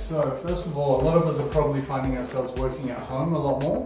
So first of all, a lot of us are probably finding ourselves working at home a lot more.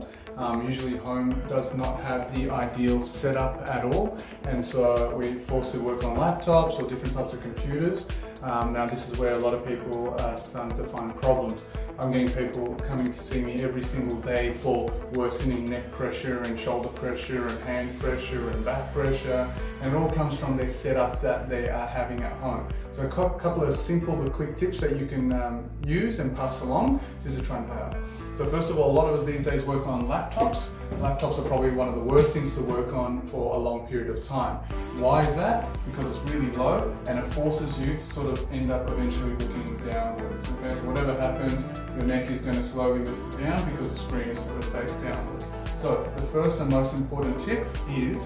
Usually home does not have the ideal setup at all, and so we're forced to work on laptops or different types of computers. Now this is where a lot of people are starting to find problems. I'm getting people coming to see me every single day for worsening neck pressure and shoulder pressure and hand pressure and back pressure, and it all comes from their setup that they are having at home. So a couple of simple but quick tips that you can use and pass along just to try and help. So first of all, a lot of us these days work on laptops. Laptops are probably one of the worst things to work on for a long period of time. Why is that? Because it's really low and it forces you to sort of end up eventually looking downwards. Okay, so whatever happens, your neck is going to slowly look down because the screen is sort of face downwards. So the first and most important tip is,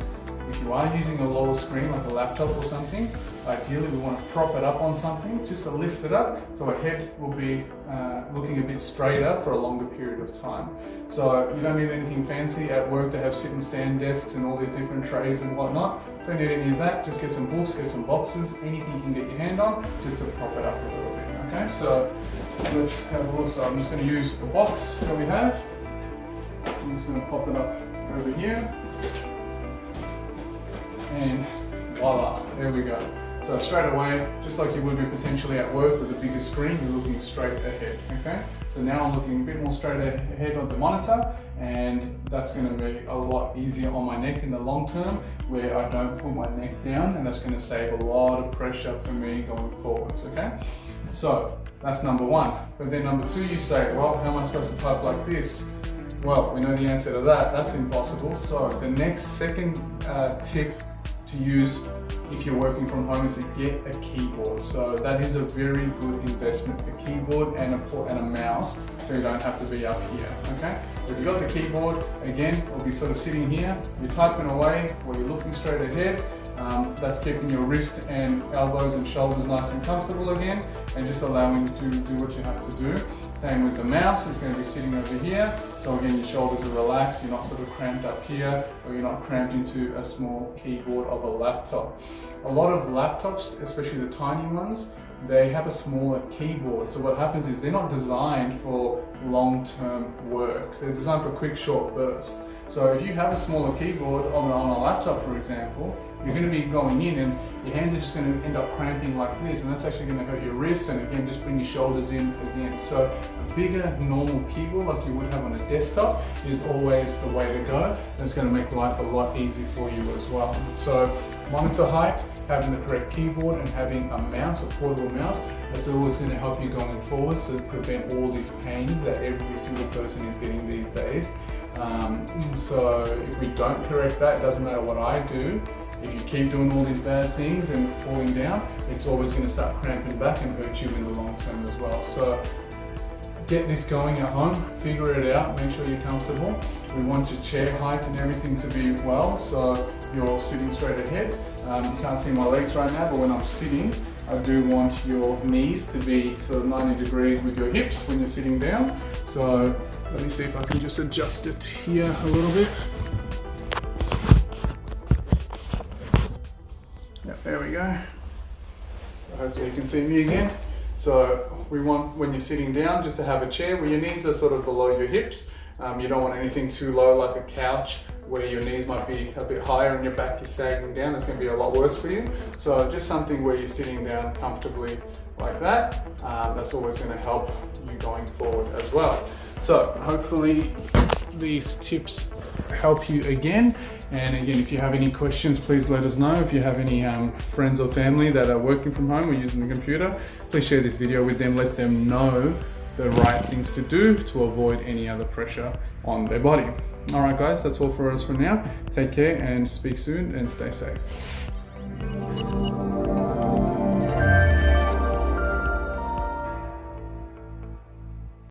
if you are using a lower screen like a laptop or something, ideally we want to prop it up on something just to lift it up so our head will be looking a bit straighter for a longer period of time. So you don't need anything fancy at work to have sit and stand desks and all these different trays and whatnot. Don't need any of that, just get some books, get some boxes, anything you can get your hand on just to prop it up a little bit. Okay, so let's have a look. So I'm just going to use a box that we have. I'm just going to pop it up over here. And voila, there we go. So straight away, just like you would be potentially at work with a bigger screen, you're looking straight ahead, okay? So now I'm looking a bit more straight ahead on the monitor, and that's going to be a lot easier on my neck in the long term, where I don't put my neck down, and that's going to save a lot of pressure for me going forwards, okay? So that's number one. But then number two, you say, well, how am I supposed to type like this? Well, we know the answer to that. That's impossible. So the next second tip to use if you're working from home is to get a keyboard. So that is a very good investment, a keyboard and a mouse, so you don't have to be up here, okay? So if you've got the keyboard, again, it'll be sort of sitting here, you're typing away while you're looking straight ahead. That's keeping your wrist and elbows and shoulders nice and comfortable again, and just allowing you to do what you have to do. Same with the mouse, it's going to be sitting over here. So again, your shoulders are relaxed, you're not sort of cramped up here, or you're not cramped into a small keyboard of a laptop. A lot of laptops, especially the tiny ones, they have a smaller keyboard. So what happens is they're not designed for long-term work. They're designed for quick, short bursts. So if you have a smaller keyboard on a laptop, for example, you're going to be going in and your hands are just going to end up cramping like this, and that's actually going to hurt your wrists, and again, just bring your shoulders in again. So a bigger normal keyboard like you would have on a desktop is always the way to go. It's going to make life a lot easier for you as well. So monitor height, having the correct keyboard, and having a mouse, a portable mouse, that's always going to help you going forward to prevent all these pains that every single person is getting these days. So if we don't correct that, it doesn't matter what I do. If you keep doing all these bad things and falling down, it's always going to start cramping back and hurt you in the long term as well. So get this going at home, figure it out, make sure you're comfortable. We want your chair height and everything to be well, so you're sitting straight ahead. You can't see my legs right now, but when I'm sitting, I do want your knees to be sort of 90 degrees with your hips when you're sitting down. So let me see if I can just adjust it here a little bit. Yep, there we go. So hopefully you can see me again. So we want, when you're sitting down, just to have a chair where your knees are sort of below your hips. You don't want anything too low like a couch where your knees might be a bit higher and your back is sagging down. That's going to be a lot worse for you. So just something where you're sitting down comfortably like that. That's always going to help you going forward as well. So hopefully these tips help you again. And again, if you have any questions, please let us know. If you have any friends or family that are working from home or using the computer, please share this video with them. Let them know the right things to do to avoid any other pressure on their body. All right, guys, that's all for us for now. Take care and speak soon and stay safe.